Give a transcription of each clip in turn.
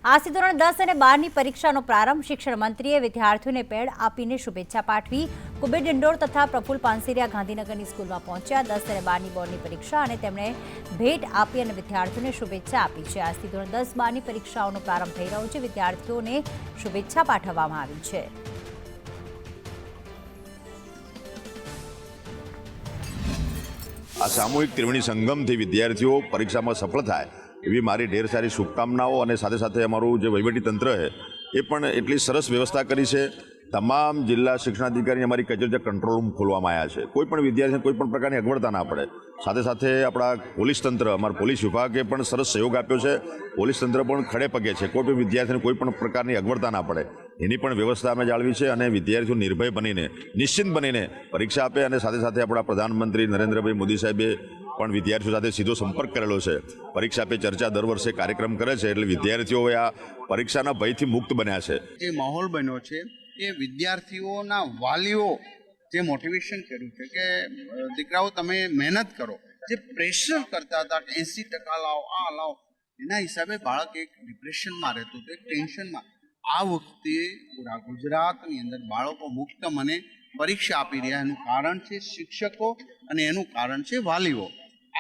આજથી ધોરણ 10 અને 12ની પરીક્ષાનો પ્રારંભ। શિક્ષણ મંત્રીએ વિદ્યાર્થીઓને પેડ આપીને શુભેચ્છા પાઠવી। કુબેર ડિંડોર તથા પ્રફુલ પાનસેરિયા ગાંધીનગરની સ્કૂલમાં પહોંચ્યા। 10 અને 12ની બોર્ડની પરીક્ષા અને તેમણે ભેટ આપી અને વિદ્યાર્થીઓને શુભેચ્છા આપી છે। આજથી ધોરણ 10 12ની પરીક્ષાઓનો પ્રારંભ થઈ રહ્યો છે। વિદ્યાર્થીઓને શુભેચ્છા પાઠવવામાં આવી છે। આ સામૂહિક ત્રિવેણી સંગમથી વિદ્યાર્થીઓ પરીક્ષામાં સફળ થાય એવી મારી ઢેર સારી શુભકામનાઓ અને સાથે સાથે અમારું જે વહીવટી તંત્ર છે એ પણ એટલી સરસ વ્યવસ્થા કરી છે। તમામ જિલ્લા શિક્ષણાધિકારી અમારી કચેરી કંટ્રોલ રૂમ ખોલવામાં આવ્યા છે। કોઈ પણ વિદ્યાર્થીને કોઈ પણ પ્રકારની અગવડતા ના પડે। સાથે સાથે આપણા પોલીસ તંત્ર અમારા પોલીસ વિભાગે પણ સરસ સહયોગ આપ્યો છે। પોલીસ તંત્ર પણ ખડે પગે છે। કોઈ પણ વિદ્યાર્થીને કોઈ પણ પ્રકારની અગવડતા ના પડે એની પણ વ્યવસ્થા અમે જાળવી છે અને વિદ્યાર્થીઓ નિર્ભય બનીને નિશ્ચિંત બનીને પરીક્ષા આપે। અને સાથે સાથે આપણા પ્રધાનમંત્રી નરેન્દ્રભાઈ મોદી સાહેબે પણ વિદ્યાર્થીઓ સાથે સીધો સંપર્ક કરેલો છે। પરીક્ષા પે ચર્ચા દર વર્ષે કાર્યક્રમ કરે છે એટલે વિદ્યાર્થીઓ આ પરીક્ષાના ભયથી મુક્ત બન્યા છે। જે માહોલ બન્યો છે એ વિદ્યાર્થીઓના વાલીઓ જે મોટિવેશન કર્યું છે કે દીકરાઓ તમે મહેનત કરો, જે પ્રેશર કરતા હતા કે 80% લાવો આ લાવો, એના હિસાબે બાળક એક ડિપ્રેશનમાં રહેતું હતું, એક ટેન્શનમાં। આ વખતે પૂરા ગુજરાતની અંદર બાળકો મુક્ત મને પરીક્ષા આપી રહ્યા। એનું કારણ છે શિક્ષકો અને એનું કારણ છે વાલીઓ।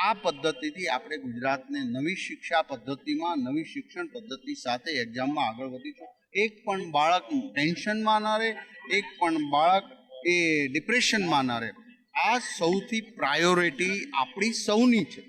આ પદ્ધતિથી આપણે ગુજરાતને નવી શિક્ષા પદ્ધતિમાં નવી શિક્ષણ પદ્ધતિ સાથે એક્ઝામમાં આગળ વધીશું। એક પણ બાળક ટેન્શનમાં ન રહે, એક પણ બાળક એ ડિપ્રેશનમાં ન રહે। આ સૌથી પ્રાયોરિટી આપણી સૌની છે।